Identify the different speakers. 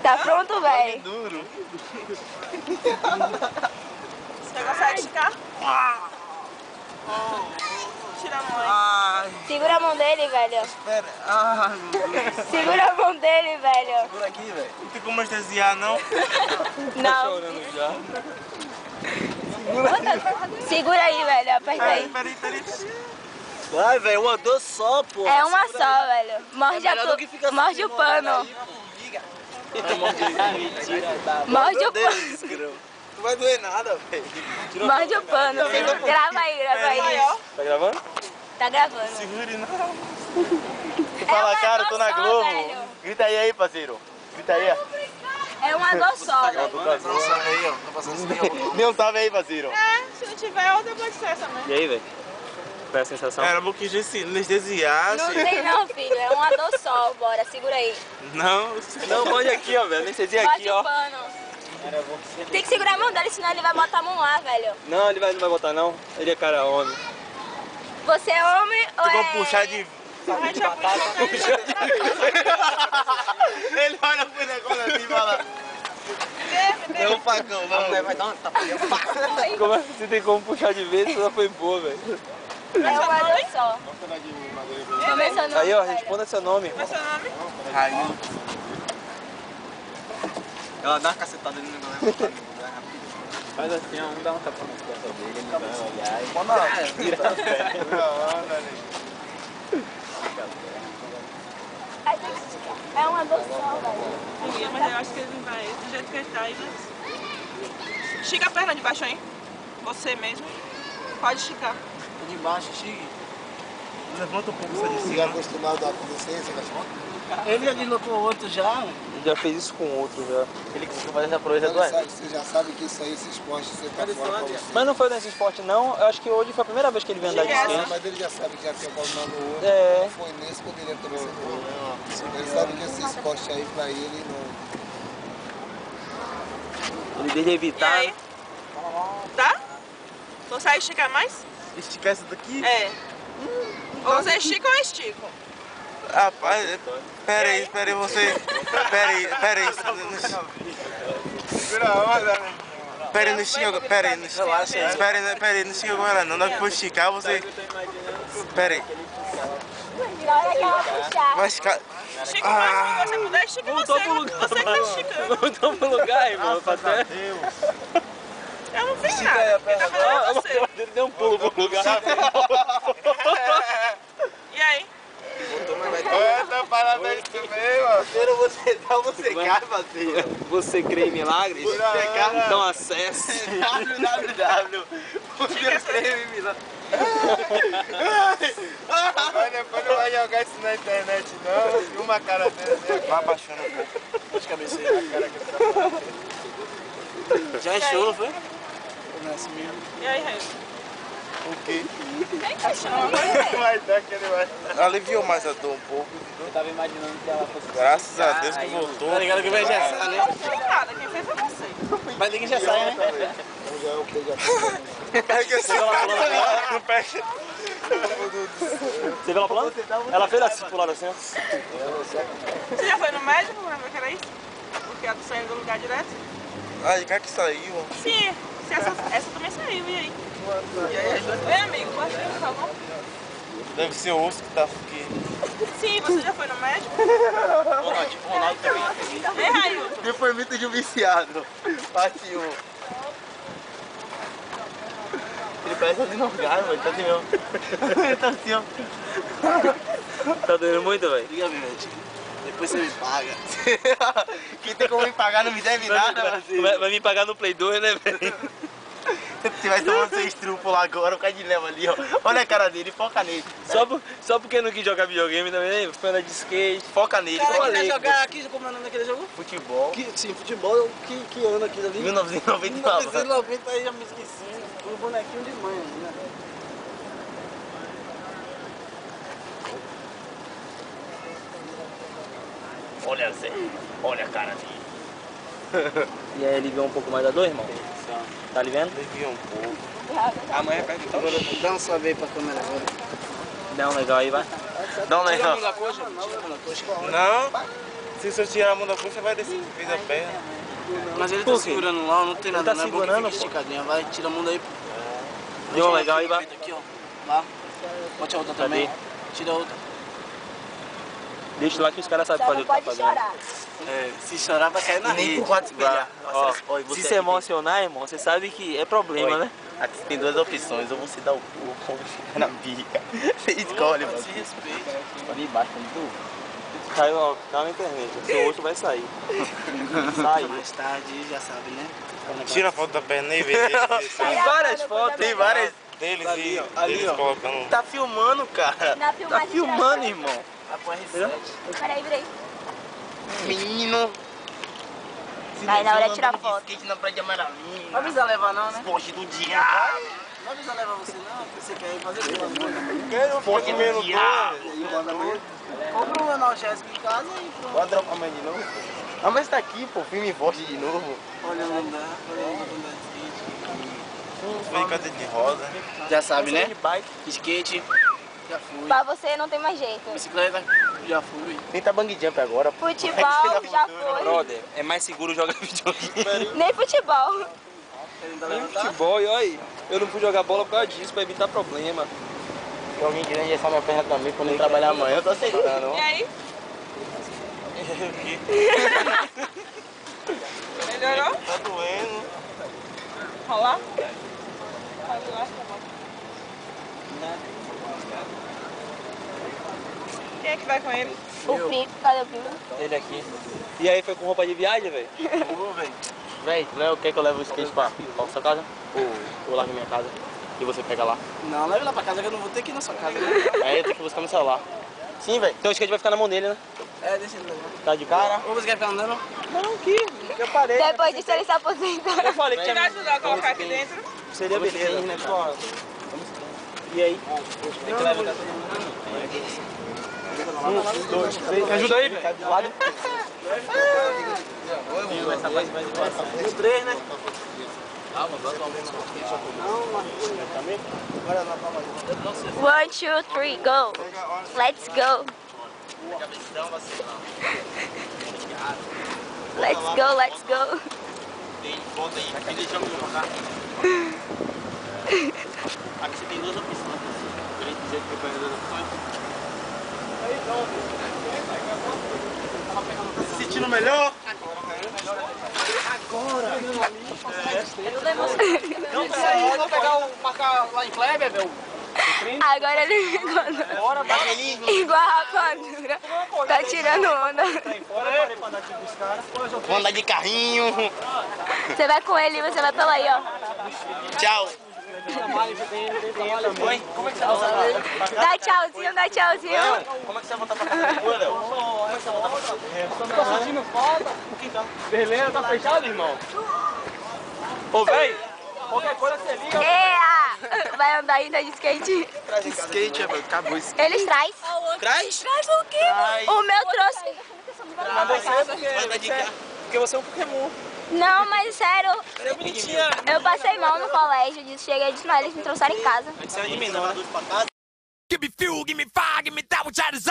Speaker 1: Tá pronto, velho?
Speaker 2: Duro.
Speaker 3: Você consegue esticar? Tira a mão aí.
Speaker 1: Segura a mão dele, velho.
Speaker 2: Espera. Ai, meu Deus.
Speaker 1: Segura a mão dele, velho.
Speaker 2: Segura aqui, velho. Não tem como anestesiar, não?
Speaker 1: Não.
Speaker 2: Chorando já.
Speaker 1: Segura aí, velho. Aperta aí.
Speaker 2: Peraí. Vai, velho. Uma dor só, pô.
Speaker 1: É uma só, velho. Morde, morde o pano. Morde o pano.
Speaker 2: Não vai doer nada, velho.
Speaker 1: Morde o pano. Grava aí.
Speaker 2: Tá gravando?
Speaker 1: Tá gravando.
Speaker 2: Segure não. Tu fala, cara, eu tô na
Speaker 1: só,
Speaker 2: Globo.
Speaker 1: velho.
Speaker 2: Grita aí, parceiro. Grita aí.
Speaker 1: É uma dor só, velho.
Speaker 2: Não sabe aí, ó. Tá passando assim. Não sabe aí, parceiro.
Speaker 3: Se não tiver outra, pode ser essa mesmo.
Speaker 4: E aí, velho? Qual é a sensação?
Speaker 2: Era bom que anestesiasse.
Speaker 1: Não tem não, filho. É uma dor só. Bora, segura aí.
Speaker 2: Não.
Speaker 4: Não, pode aqui, ó, velho. Anestesia
Speaker 1: Morde
Speaker 4: aqui,
Speaker 1: o
Speaker 4: ó.
Speaker 1: pano. Tem que segurar a mão dele, senão ele vai botar a mão lá, velho.
Speaker 4: Não, ele não vai botar, não. Ele é cara homem.
Speaker 1: Você é homem ou
Speaker 2: Vou
Speaker 1: é...
Speaker 2: puxar de... Ele olha pro negócio assim e fala... É um facão, não.
Speaker 4: Vai dar uma tapa. Como é? Você tem como puxar de vez, ela foi boa, velho.
Speaker 1: É uma dor só. Como é seu nome,
Speaker 4: Aí, ó,
Speaker 1: velho?
Speaker 4: responda seu nome.
Speaker 3: Qual é seu nome?
Speaker 2: Raio.
Speaker 4: Ela dá uma cacetada ali no negócio. Faz assim, ó, dá uma tapa nas costas dele, ele vai olhar e... Vira a pé.
Speaker 1: É uma dor só, velho.
Speaker 3: Amiga, mas eu acho que ele não vai. Do jeito que ele tá aí, vai. Estica a perna de baixo aí. Você mesmo. Pode esticar.
Speaker 2: De baixo, chegue. Levanta um pouco essa de
Speaker 5: Você
Speaker 2: cima.
Speaker 5: é acostumado a acontecer, você vai
Speaker 6: Ele já deslocou outro já.
Speaker 4: Ele já fez isso com outro, já.
Speaker 2: Ele conseguiu fazer essa proeza do
Speaker 5: Você já sabe que isso aí, esse esporte, você tá fora pra você.
Speaker 4: Mas não foi nesse esporte, não. Eu acho que hoje foi a primeira vez que ele veio andar de skate.
Speaker 5: Mas ele já sabe que já tem problema no outro.
Speaker 4: É.
Speaker 5: Não foi nesse, poderia ter sido no outro. Ele sabe que esse esporte aí pra ele não...
Speaker 4: Ele deixa
Speaker 3: E
Speaker 4: evitar.
Speaker 3: aí? Tá? Consegue esticar mais?
Speaker 2: Esticar essa daqui?
Speaker 3: É. Ou você estica ou eu estico.
Speaker 2: Rapaz, pera aí, você... Pera aí. Segura a onda, né? Pera aí, não estica agora, pera aí, não estica agora não, na hora que for esticar você... Pera aí,
Speaker 1: Na hora que ela puxar.
Speaker 2: vai esticar...
Speaker 3: Estica mais que você puder, estica você. Você que tá esticando.
Speaker 4: Voltou pro lugar, irmão. Pra terra.
Speaker 3: Eu não fiz nada. Quem tá fazendo é você.
Speaker 4: Ele deu um pulo pro lugar.
Speaker 3: E aí?
Speaker 2: Tá parabéns também, mano.
Speaker 4: Primeiro você dá, você cai, parceiro. Você crê em milagres? Então acesse
Speaker 2: Mas depois não vai jogar isso na internet não. E uma cara dessa, vai abaixando um pouco. As cabeceiras da cara que tá.
Speaker 4: Já encheu, não foi?
Speaker 2: Começa mesmo.
Speaker 3: E aí, Raio?
Speaker 2: O quê?
Speaker 3: Vem cá,
Speaker 2: Vai dar aquele vai. Aliviou mais a dor um pouco.
Speaker 4: Eu tava imaginando que ela fosse...
Speaker 2: Graças a Deus que voltou.
Speaker 4: Tá ligado que vai engessar, né?
Speaker 3: não fiz nada. Quem fez foi você.
Speaker 4: Vai ter que engessar, né?
Speaker 5: Já é o que já
Speaker 2: Pega esse não pega.
Speaker 4: Você viu ela pulando? Ela fez assim, pulando assim, ó.
Speaker 3: Você já foi no médico pra ver que era isso? Porque ela tá saindo do lugar direto?
Speaker 2: Ai, cara que saiu.
Speaker 3: Sim. Se essa também saiu, e aí? Vem, amigo, pode vir, por favor?
Speaker 2: Deve ser o osso que tá aqui.
Speaker 3: Sim, você já foi no médico?
Speaker 4: Ronaldo também.
Speaker 3: Ei, Raio.
Speaker 2: Depoimento de um viciado. Parte 1. Ele parece assim no lugar, mano. Tá assim mesmo. Ele tá assim, ó.
Speaker 4: Tá doendo muito, velho?
Speaker 2: Liga, Vivete. Depois você me paga. Quem tem como me pagar não me deve nada, parceiro.
Speaker 4: Vai me pagar no Play 2, né, velho?
Speaker 2: Se vai tomar seu estrupo lá agora, o cara de leva ali, ó. Olha a cara dele, foca nele.
Speaker 4: Só porque não quis jogar videogame também, foi andar de skate.
Speaker 2: Foca nele.
Speaker 6: Cara,
Speaker 2: Foca
Speaker 6: que quer
Speaker 2: nele.
Speaker 6: jogar aqui, como é o nome daquele jogo?
Speaker 2: Futebol.
Speaker 6: Sim, futebol, que ano aquilo ali?
Speaker 2: 1999.
Speaker 6: 1990 aí já me esqueci. Um bonequinho de mãe ali, né?
Speaker 2: Olha Zé, olha a cara dele.
Speaker 4: E aí aliviou um pouco mais a dor, irmão? Tá aliviando?
Speaker 2: Devia um pouco.
Speaker 4: Amanhã pega então.
Speaker 6: Dá um salve aí pra câmera agora.
Speaker 4: Dá um legal aí, vai.
Speaker 2: Não, não, não.
Speaker 6: Mila coxa?
Speaker 2: Não. Se você tirar a mão da frente, você vai descer que fez a perna.
Speaker 6: Mas ele tá segurando lá, não tem nada, não é bom que fique esticadinha. Vai, tira a mão daí.
Speaker 4: Deu legal aí, vai.
Speaker 6: Aqui, ó. Lá. Bote a outra também. Tira a outra.
Speaker 4: Deixa lá que os caras sabem
Speaker 1: Só
Speaker 4: fazer
Speaker 1: não
Speaker 4: o que tá
Speaker 1: pode
Speaker 4: fazendo.
Speaker 1: chorar.
Speaker 6: É, se chorar vai cair na
Speaker 4: Nem
Speaker 6: rede.
Speaker 4: por quatro espelhar. Ó, se se emocionar, irmão, você sabe que é problema, né?
Speaker 7: Aqui tem duas opções, ou você dá o cu ou fica na bica. Você escolhe, mano.
Speaker 6: Se respeita.
Speaker 7: Ali embaixo tem tudo.
Speaker 4: Caiu, ó, tá na internet, o seu rosto vai sair. Sai.
Speaker 6: Mais tarde, já sabe, né?
Speaker 2: Tira a foto da perna e vê deles.
Speaker 4: Tem várias fotos,
Speaker 7: Tem várias.
Speaker 2: Deles
Speaker 4: Ali,
Speaker 2: e
Speaker 4: ó, ali,
Speaker 2: deles
Speaker 4: ó.
Speaker 2: colocando.
Speaker 7: Tá filmando, cara.
Speaker 1: Na
Speaker 4: Tá
Speaker 1: filmagem,
Speaker 4: filmando, irmão.
Speaker 6: Apoia R7.
Speaker 1: Peraí, virei.
Speaker 7: Menino.
Speaker 1: Aí na hora de tirar foto.
Speaker 7: Skate na praia de Amarelinha.
Speaker 6: Não vai precisar levar não, né?
Speaker 7: Esporte do diabo.
Speaker 6: Não vai precisar levar você não, porque você quer ir fazer tudo.
Speaker 7: Esporte do diabo.
Speaker 6: Compra um analgésico em casa e pronto.
Speaker 7: Pode dropar mais de novo? Ah, mas tá aqui, pô. Filme forte de novo.
Speaker 6: Olha o andar, olha o andar de skate.
Speaker 2: Foi cadeira de roda.
Speaker 6: Já sabe, né? Skate, já fui.
Speaker 1: Pra você não tem mais jeito.
Speaker 6: Bicicleta, já fui.
Speaker 7: Tenta bang jump agora, pô.
Speaker 1: Futebol já foi.
Speaker 4: Brother, é mais seguro jogar videogame.
Speaker 1: Nem futebol.
Speaker 6: Ainda
Speaker 4: Nem
Speaker 6: levantar?
Speaker 4: futebol, e olha aí. Eu não fui jogar bola por causa disso, pra evitar problema.
Speaker 7: Se alguém quiser engessar minha perna também pra eu não trabalhar amanhã, eu tô aceitando, ó.
Speaker 3: E aí? Melhorou?
Speaker 2: Tá doendo.
Speaker 3: Rolar? Pode lá, tá bom. Quem é que vai com ele?
Speaker 1: O primo, cadê o primo?
Speaker 4: Ele aqui. E aí, foi com roupa de viagem, velho?
Speaker 6: Vou, velho.
Speaker 7: Véi, Léo, quer que eu leve o skate pra sua casa? Ou eu largo minha casa e você pega lá?
Speaker 6: Não, leve lá pra casa que eu não vou ter que ir na sua casa, né?
Speaker 7: Aí eu tenho que buscar meu celular. Sim, velho.
Speaker 4: Então o skate vai ficar na mão dele, né?
Speaker 6: É, deixa ele levar.
Speaker 7: Tá de cara?
Speaker 6: Ou você quer ficar andando?
Speaker 4: Não, aqui. Eu parei.
Speaker 1: Depois disso ele se aposenta.
Speaker 4: Eu falei que
Speaker 3: Quem vai
Speaker 4: tinha...
Speaker 3: ajudar a colocar aqui dentro?
Speaker 4: Seria beleza.
Speaker 7: né,
Speaker 4: Pessoal. E aí?
Speaker 7: Tem que levar todo
Speaker 4: Me ajuda aí, velho.
Speaker 7: do lado.
Speaker 6: Os três, né?
Speaker 1: 1, 2, 3, go. Let's go. Let's go, let's go.
Speaker 7: Volta aí, deixa eu colocar. Aqui você tem duas opções. Queria dizer que foi duas opções.
Speaker 2: Tá se sentindo melhor?
Speaker 6: Não, peraí, vamos pegar marcar lá em Kleber, velho.
Speaker 1: Agora ele ficou igual a rapadura. Tá tirando onda.
Speaker 7: Vou andar de carrinho.
Speaker 1: Você vai com ele e você vai pela aí, ó.
Speaker 7: Tchau.
Speaker 6: Oi, como é que você vai usar?
Speaker 1: Dá tchauzinho, dá tchauzinho.
Speaker 7: Como é que você vai voltar pra casa depois, Léo?
Speaker 6: Tá sentindo falta?
Speaker 4: Beleza, tá fechado, irmão? Ô, velho, qualquer coisa você liga.
Speaker 1: Ea! Vai andar ainda de skate?
Speaker 7: Traz skate, velho. Acabou isso.
Speaker 1: Eles traz.
Speaker 7: Traz?
Speaker 1: Traz o quê? O meu trouxe.
Speaker 4: Mas você, porque você é um Pokémon.
Speaker 1: Não, mas sério,
Speaker 4: Você é bonitinha.
Speaker 1: eu passei mal no colégio. Cheguei de nós, eles me trouxeram em casa.
Speaker 7: Você é de menor.
Speaker 8: Give me fuel, give me fire, give me that which I desire.